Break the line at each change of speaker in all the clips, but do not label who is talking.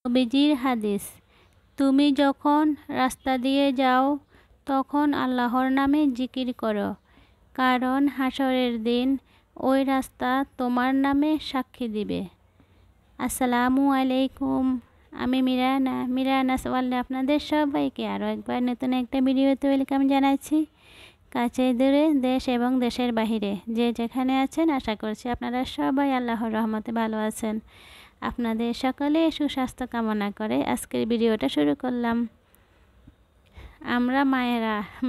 নবীজির হাদিস, তুমি যখন রাস্তা দিয়ে যাও তখন আল্লাহর নামে জিকির করো, কারণ হাসরের দিন ওই রাস্তা তোমার নামে সাক্ষী দিবে। আসসালামু আলাইকুম, আমি মিরানাস ওয়ার্ল্ডে আপনাদের সবাইকে আরও একবার নতুন একটা ভিডিওতে ওয়েলকাম জানাচ্ছি। কাছে দূরে, দেশ এবং দেশের বাহিরে যে যেখানে আছেন, আশা করছি আপনারা সবাই আল্লাহর রহমতে ভালো আছেন। আপনাদের সকলে সুস্বাস্থ্য কামনা করে আজকের ভিডিওটা শুরু করলাম। আমরা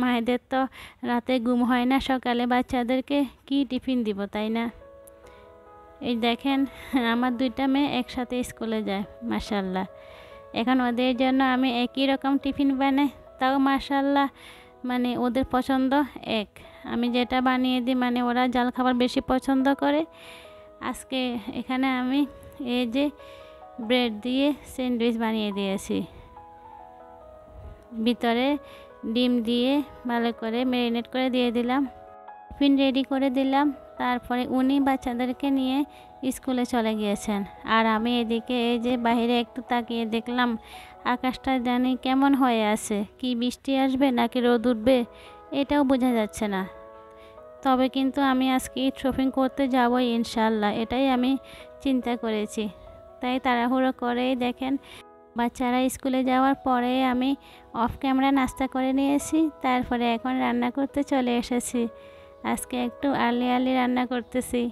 মায়েদের তো রাতে ঘুম হয় না, সকালে বাচ্চাদেরকে কি টিফিন দিব, তাই না? এই দেখেন, আমার দুইটা মেয়ে একসাথে স্কুলে যায়, মাশাল্লাহ। এখন ওদের জন্য আমি একই রকম টিফিন বানাই, তাও মাশাল্লাহ মানে ওদের পছন্দ এক। আমি যেটা বানিয়ে দিই মানে ওরা জাল খাবার বেশি পছন্দ করে। আজকে এখানে আমি এই যে ব্রেড দিয়ে স্যান্ডউইচ বানিয়ে দিয়েছি, ভিতরে ডিম দিয়ে ভালো করে ম্যারিনেট করে দিয়ে দিলাম, টিফিন রেডি করে দিলাম। তারপরে উনি বাচ্চাদেরকে নিয়ে স্কুলে চলে গিয়েছেন, আর আমি এদিকে এই যে বাইরে একটু তাকিয়ে দেখলাম আকাশটা জানি কেমন হয়ে আছে, কি বৃষ্টি আসবে নাকি রোদ উঠবে এটাও বোঝা যাচ্ছে না। তবে কিন্তু আমি আজকে শপিং করতে যাবই ইনশাল্লাহ, এটাই আমি চিন্তা করেছি। তাই তাড়াহুড়ো করেই দেখেন বাচ্চারা স্কুলে যাওয়ার পরে আমি অফ ক্যামেরা নাস্তা করে নিয়েছি, তারপরে এখন রান্না করতে চলে এসেছি। আজকে একটু আর্লি রান্না করতেছি।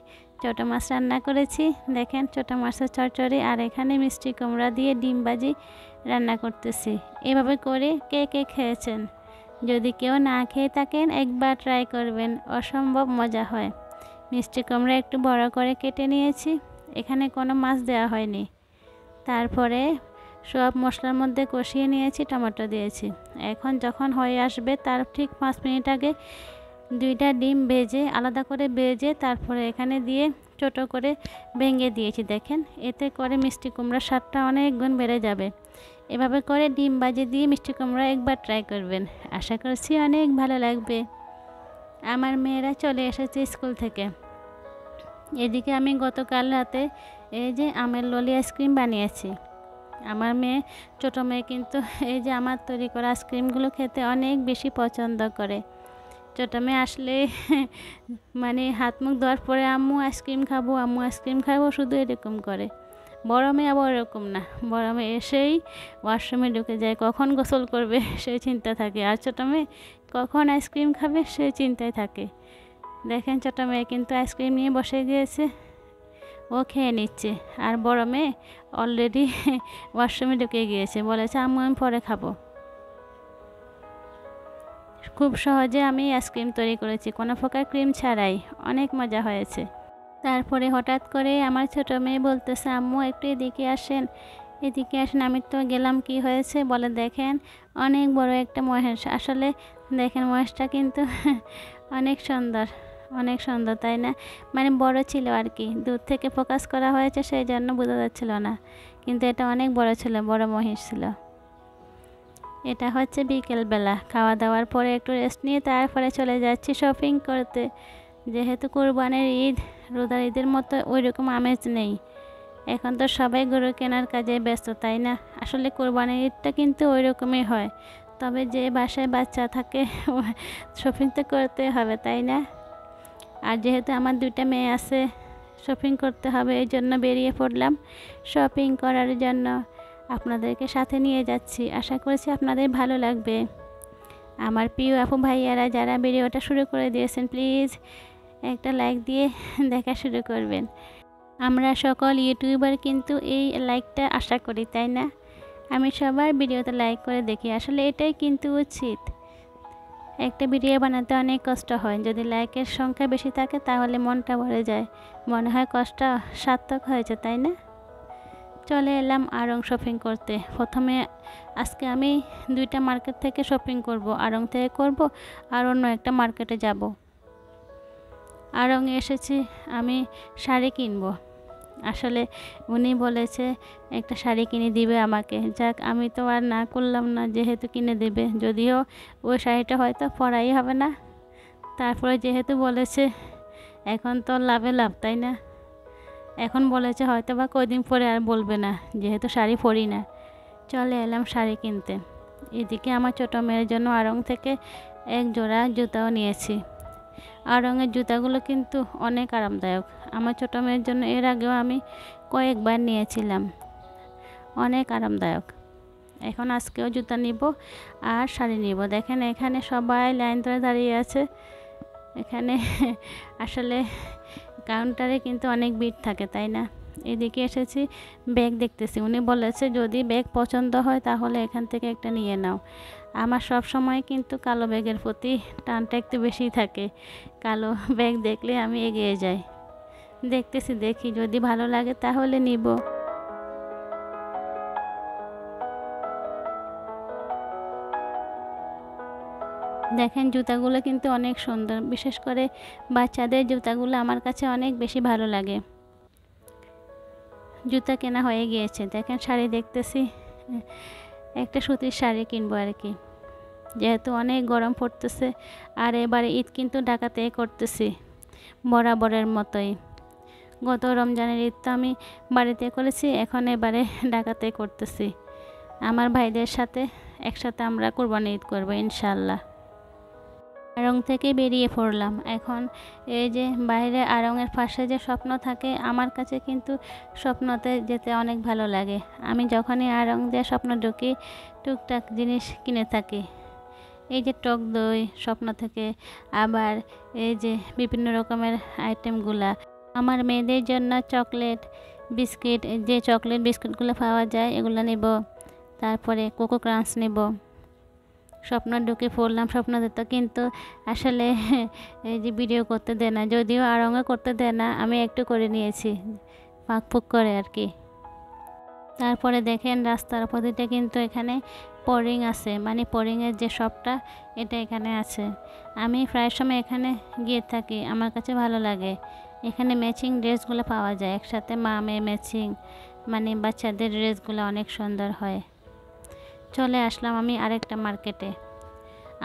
ছোটো মাছ রান্না করেছি, দেখেন ছোটো মাছের চচ্চড়ি, আর এখানে মিষ্টি কুমড়া দিয়ে ডিম ভাজি রান্না করতেছি। এভাবে করে কে কে খেয়েছেন? যদি কেউ না খেয়ে থাকেন একবার ট্রাই করবেন, অসম্ভব মজা হয়। মিষ্টি কুমড়া একটু বড় করে কেটে নিয়েছি, এখানে কোনো মাছ দেওয়া হয়নি। তারপরে সব মশলার মধ্যে কষিয়ে নিয়েছি, টমেটো দিয়েছি। এখন যখন হয়ে আসবে তার ঠিক 5 মিনিট আগে দুইটা ডিম ভেজে আলাদা করে ভেজে তারপরে এখানে দিয়ে ছোট করে ভেঙে দিয়েছি। দেখেন, এতে করে মিষ্টি কুমড়ার স্বাদটা অনেক গুণ বেড়ে যাবে। এভাবে করে ডিম ভাজি দিয়ে মিষ্টি কুমড়া একবার ট্রাই করবেন, আশা করছি অনেক ভালো লাগবে। আমার মেয়েরা চলে এসেছে স্কুল থেকে। এদিকে আমি গতকাল রাতে এই যে আমের ললি আইসক্রিম বানিয়েছি। আমার মেয়ে, ছোটো মেয়ে কিন্তু এই যে আমার তৈরি করা আইসক্রিমগুলো খেতে অনেক বেশি পছন্দ করে। ছোটো মেয়ে আসলে মানে হাত মুখ ধোয়ার পরে আম্মু আইসক্রিম খাবো শুধু এরকম করে। বড় মেয়ে আবার এরকম না, বড় মেয়ে এসেই ওয়াশরুমে ঢুকে যায়, কখন গোসল করবে সেই চিন্তা থাকে, আর ছোটো মেয়ে কখন আইসক্রিম খাবে সেই চিন্তায় থাকে। দেখেন ছোটো মেয়ে কিন্তু আইসক্রিম নিয়ে বসে গিয়েছে, ও খেয়ে নিচ্ছে, আর বড় মেয়ে অলরেডি ওয়াশরুমে ঢুকে গিয়েছে, বলেছে আম্মু আমি পরে খাবো। খুব সহজে আমি আইসক্রিম তৈরি করেছি, কোনো প্রকার ক্রিম ছাড়াই, অনেক মজা হয়েছে। তারপরে হঠাৎ করে আমার ছোটো মেয়ে বলতেছে আম্মু একটু এদিকে আসেন। আমি তো গেলাম, কি হয়েছে বলে, দেখেন অনেক বড় একটা মহেশ। আসলে দেখেন মহেশটা কিন্তু অনেক সুন্দর তাই না? মানে বড় ছিল আর কি, দূর থেকে ফোকাস করা হয়েছে সেই জন্য বোঝা যাচ্ছিল না, কিন্তু এটা অনেক বড় ছিল, বড় মহিষ ছিল। এটা হচ্ছে বিকেলবেলা, খাওয়া দাওয়ার পরে একটু রেস্ট নিয়ে তারপরে চলে যাচ্ছি শপিং করতে। যেহেতু কোরবানির ঈদ, রোজার ঈদের মতো ওই রকম আমেজ নেই, এখন তো সবাই গরু কেনার কাজে ব্যস্ত, তাই না? আসলে কোরবানির ঈদটা কিন্তু ওই রকমই হয়, তবে যে বাসায় বাচ্চা থাকে শপিং তো করতে হবে, তাই না? আর যেহেতু আমার দুইটা মেয়ে আছে, শপিং করতে হবে, এই জন্য বেরিয়ে পড়লাম শপিং করার জন্য। আপনাদেরকে সাথে নিয়ে যাচ্ছি, আশা করছি আপনাদের ভালো লাগবে। আমার প্রিয় আপু ভাইয়ারা যারা ভিডিওটা শুরু করে দিয়েছেন, প্লিজ একটা লাইক দিয়ে দেখা শুরু করবেন। আমরা সকল ইউটিউবার কিন্তু এই লাইকটা আশা করি, তাই না? আমি সবার ভিডিওতে লাইক করে দেখি, আসলে এটাই কিন্তু উচিত। একটা ভিডিও বানাতে অনেক কষ্ট হয়, যদি লাইকের সংখ্যা বেশি থাকে তাহলে মনটা ভরে যায়, মনে হয় কষ্ট সার্থক হয়েছে, তাই না? চলে এলাম আড়ং শপিং করতে। প্রথমে আজকে আমি দুইটা মার্কেট থেকে শপিং করব, আড়ং থেকে করব আর অন্য একটা মার্কেটে যাব। আড়ংয়ে এসেছি আমি শাড়ি কিনবো। আসলে উনি বলেছে একটা শাড়ি কিনে দিবে আমাকে, যাক আমি তো আর না করলাম না, যেহেতু কিনে দেবে, যদিও ওই শাড়িটা হয়তো পরাই হবে না। তারপরে যেহেতু বলেছে এখন তো লাভে লাভ, তাই না? এখন বলেছে হয়তো বা কয়দিন পরে আর বলবে না, যেহেতু শাড়ি পরি না। চলে এলাম শাড়ি কিনতে। এদিকে আমার ছোটো মেয়ের জন্য আড়ং থেকে এক জোড়া জুতাও নিয়েছি। আড়ংয়ের জুতাগুলো কিন্তু অনেক আরামদায়ক। আমার ছোটো মেয়ের জন্য এর আগেও আমি কয়েকবার নিয়েছিলাম, অনেক আরামদায়ক। এখন আজকেও জুতা নিব আর শাড়ি নিব। দেখেন এখানে সবাই লাইন ধরে দাঁড়িয়ে আছে। এখানে আসলে কাউন্টারে কিন্তু অনেক ভিড় থাকে, তাই না? এদিকে এসেছি, ব্যাগ দেখতেছি। উনি বলেছে যদি ব্যাগ পছন্দ হয় তাহলে এখান থেকে একটা নিয়ে নাও। আমার সব সময় কিন্তু কালো ব্যাগের প্রতি টানটা একটু বেশিই থাকে। কালো ব্যাগ দেখলে আমি এগিয়ে যাই। দেখতেছি, দেখি যদি ভালো লাগে তাহলে নিব। দেখেন জুতাগুলো কিন্তু অনেক সুন্দর, বিশেষ করে বাচ্চাদের জুতাগুলো আমার কাছে অনেক বেশি ভালো লাগে। জুতা কেনা হয়ে গিয়েছে। দেখেন শাড়ি দেখতেছি, একটা সুতির শাড়ি কিনবো আর কি, যেহেতু অনেক গরম পড়তেছে। আর এবারে ঈদ কিন্তু ঢাকাতে করতেছি বরাবরের মতোই। গত রমজানের ঈদ তো আমি বাড়িতে করেছি, এখন এবারে ঢাকাতে করতেছি। আমার ভাইদের সাথে একসাথে আমরা কুরবানি ঈদ করবো ইনশাল্লাহ। আড়ং থেকে বেরিয়ে পড়লাম। এখন এই যে বাইরে আড়ংয়ের পাশে যে স্বপ্ন থাকে, আমার কাছে কিন্তু স্বপ্নতে যেতে অনেক ভালো লাগে। আমি যখনই আড়ং দিয়ে স্বপ্ন ঢুকি টুকটাক জিনিস কিনে থাকি। এই যে টক দই স্বপ্ন থেকে, আবার এই যে বিভিন্ন রকমের আইটেমগুলা। আমার মেয়েদের জন্য চকলেট বিস্কিট, যে চকলেট বিস্কিটগুলো পাওয়া যায় এগুলো নেব। তারপরে কোকো ক্রাঞ্চ নেব। স্বপ্ন ঢুকে পড়লাম স্বপ্নতে, তো কিন্তু আসলে এই যে ভিডিও করতে দেয় না, যদিও আড়ংয়ে করতে দেয় না, আমি একটু করে নিয়েছি ফাঁক করে আর কি। তারপরে দেখেন রাস্তার প্রতিটা কিন্তু এখানে পরিং আছে, মানে পরিংয়ের যে শপটা এটা এখানে আছে। আমি প্রায় সময় এখানে গিয়ে থাকি, আমার কাছে ভালো লাগে। এখানে ম্যাচিং ড্রেসগুলো পাওয়া যায় একসাথে, মা মেয়ে ম্যাচিং, মানে বাচ্চাদের ড্রেসগুলো অনেক সুন্দর হয়। চলে আসলাম আমি আরেকটা মার্কেটে।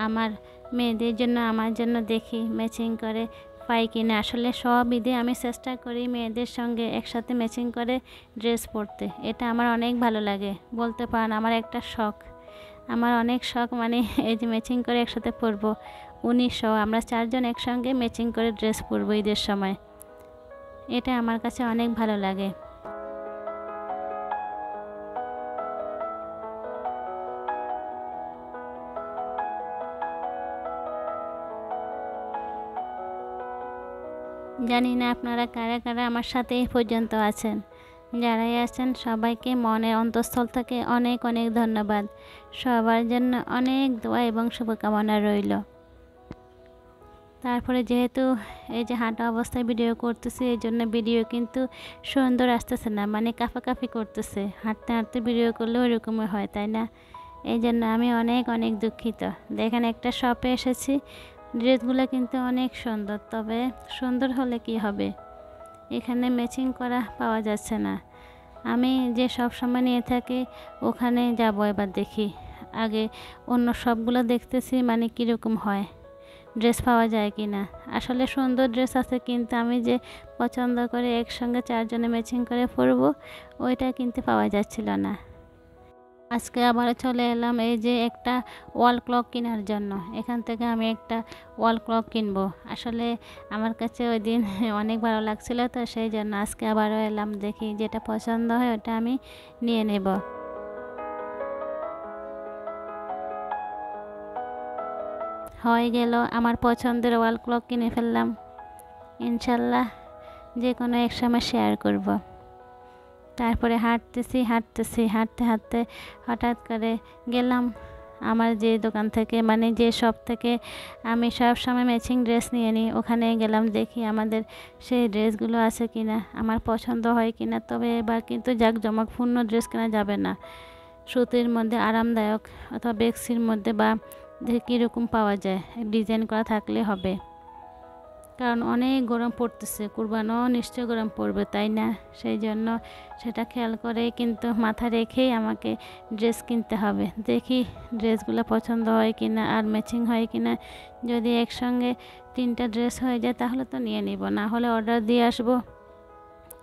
আমার মেয়েদের জন্য আমার জন্য দেখি ম্যাচিং করে পাই কিনা। আসলে সব ঈদে আমি চেষ্টা করি মেয়েদের সঙ্গে একসাথে ম্যাচিং করে ড্রেস পরতে। এটা আমার অনেক ভালো লাগে, বলতে পারেন আমার একটা শখ। আমার অনেক শখ, মানে এই যে ম্যাচিং করে একসাথে পরবো। 1900 আমরা 4 জন একসঙ্গে ম্যাচিং করে ড্রেস পরবো ঈদের সময়। এটা আমার কাছে অনেক ভালো লাগে। জানি না আপনারা কারা কারা আমার সাথে এই পর্যন্ত আছেন। যারাই আছেন সবাইকে মনের অন্তঃস্থল থেকে অনেক অনেক ধন্যবাদ। সবার জন্য অনেক দোয়া এবং শুভকামনা রইল। তারপরে যেহেতু এই যে হাঁটা অবস্থায় ভিডিও করতেছি, এই জন্য ভিডিও কিন্তু সুন্দর আসতেছে না, মানে কাফাকাফি করতেছে। হাঁটতে হাঁটতে ভিডিও করলে ওইরকমই হয়, তাই না? এই জন্য আমি অনেক অনেক দুঃখিত। দেখেন একটা শপে এসেছি, ড্রেসগুলো কিন্তু অনেক সুন্দর, তবে সুন্দর হলে কি হবে, এখানে ম্যাচিং করা পাওয়া যাচ্ছে না। আমি যে সব সময় নিয়ে থাকি ওখানে যাব, এবার দেখি। আগে অন্য সবগুলো দেখতেছি মানে কীরকম হয়, ড্রেস পাওয়া যায় কি না। আসলে সুন্দর ড্রেস আছে, কিন্তু আমি যে পছন্দ করে একসঙ্গে 4 জনে ম্যাচিং করে পরবো ওইটা কিন্তু পাওয়া যাচ্ছিল না। আজকে আবার চলে এলাম এই যে একটা ওয়াল ক্লক কেনার জন্য। এখান থেকে আমি একটা ওয়াল ক্লক কিনবো। আসলে আমার কাছে ওই দিন অনেক ভালো লাগছিল, তো সেই জন্য আজকে আবারও এলাম, দেখি যেটা পছন্দ হয় ওটা আমি নিয়ে নেব। হয়ে গেল, আমার পছন্দের ওয়াল ক্লক কিনে ফেললাম। ইনশাল্লাহ যে কোনো এক সময় শেয়ার করব। তারপরে হাঁটতে হাঁটতে হঠাৎ করে গেলাম আমার যে দোকান থেকে, মানে যে শপ থেকে আমি সব সময় ম্যাচিং ড্রেস নিয়ে নিই, ওখানে গেলাম দেখি আমাদের সেই ড্রেসগুলো আছে কিনা, আমার পছন্দ হয় কিনা। তবে এবার কিন্তু জাঁকজমকপূর্ণ ড্রেস কেনা যাবে না, সুতির মধ্যে আরামদায়ক অথবা বেক্সির মধ্যে বা দেখি কীরকম পাওয়া যায়, ডিজাইন করা থাকলে হবে। কারণ অনেক গরম পড়তেছে, কুরবানও নিশ্চয় গরম পড়বে, তাই না? সেই জন্য সেটা খেয়াল করেই কিন্তু মাথা রেখেই আমাকে ড্রেস কিনতে হবে। দেখি ড্রেসগুলো পছন্দ হয় কিনা আর ম্যাচিং হয় কিনা। যদি একসঙ্গে 3টা ড্রেস হয়ে যায় তাহলে তো নিয়ে নিব, না হলে অর্ডার দিয়ে আসবো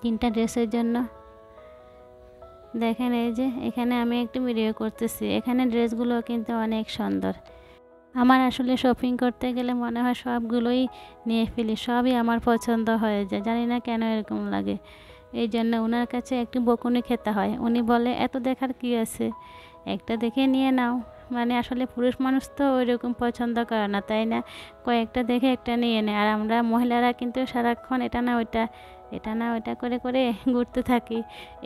3টা ড্রেসের জন্য। দেখেন এই যে এখানে আমি একটু ভিডিও করতেছি। এখানে ড্রেসগুলো কিন্তু অনেক সুন্দর। আমার আসলে শপিং করতে গেলে মনে হয় সবগুলোই নিয়ে ফেলি, সবই আমার পছন্দ হয়ে যায়, জানি না কেন এরকম লাগে। এই জন্য ওনার কাছে একটু বকুনি খেতে হয়। উনি বলে এত দেখার কি আছে, একটা দেখে নিয়ে নাও। মানে আসলে পুরুষ মানুষ তো ওইরকম পছন্দ করে না, তাই না? কয়েকটা দেখে একটা নিয়ে নেয়। আর আমরা মহিলারা কিন্তু সারাক্ষণ এটা না ওইটা, এটা না ওইটা করে করে ঘুরতে থাকি।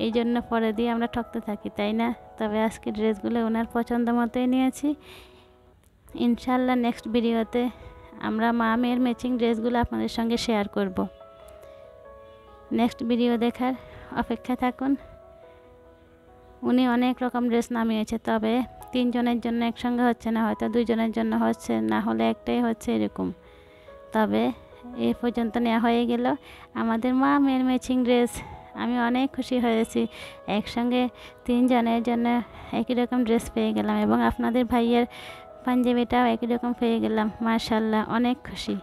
এই জন্য পরে দিয়ে আমরা ঠকতে থাকি, তাই না? তবে আজকে ড্রেসগুলো ওনার পছন্দ মতোই নিয়েছি। ইনশাল্লাহ নেক্সট ভিডিওতে আমরা মা মেয়ের ম্যাচিং ড্রেসগুলো আপনাদের সঙ্গে শেয়ার করব। নেক্সট ভিডিও দেখার অপেক্ষা থাকুন। উনি অনেক রকম ড্রেস নামিয়েছে, তবে 3 জনের জন্য একসঙ্গে হচ্ছে না, হয়তো 2 জনের জন্য হচ্ছে, না হলে একটাই হচ্ছে এরকম। তবে এই পর্যন্ত নেওয়া হয়ে গেল আমাদের মা মেয়ের ম্যাচিং ড্রেস। আমি অনেক খুশি হয়েছি, একসঙ্গে 3 জনের জন্য একই রকম ড্রেস পেয়ে গেলাম, এবং আপনাদের ভাইয়ের পাঞ্জাবিটাও একই রকম পেয়ে গেলাম। মাশাল্লাহ, অনেক খুশি।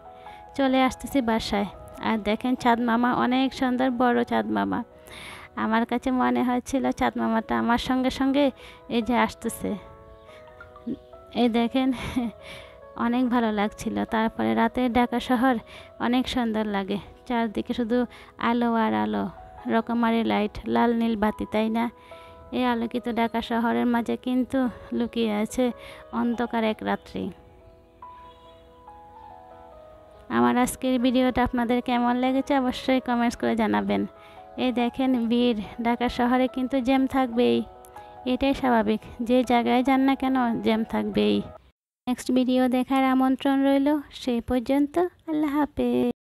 চলে আসতেছি বাসায়। আর দেখেন চাঁদ মামা অনেক সুন্দর, বড় চাঁদ মামা। আমার কাছে মনে হচ্ছিল চাঁদ মামাটা আমার সঙ্গে সঙ্গে এই যে আসতেছে। এই দেখেন অনেক ভালো লাগছিল। তারপরে রাতের ঢাকা শহর অনেক সুন্দর লাগে, চারদিকে শুধু আলো আর আলো, রকমারি লাইট, লাল নীল বাতি, তাই না? এই আলোকিত ঢাকা শহরের মাঝে কিন্তু লুকিয়ে আছে অন্ধকার এক রাত্রি। আমার আজকের ভিডিওটা আপনাদের কেমন লেগেছে অবশ্যই কমেন্টস করে জানাবেন। এই দেখেন ভিড়, ঢাকা শহরে কিন্তু জ্যাম থাকবেই, এটাই স্বাভাবিক, যে জায়গায় যান না কেন জ্যাম থাকবেই। নেক্সট ভিডিও দেখার আমন্ত্রণ রইল। সেই পর্যন্ত আল্লাহ হাফেজ।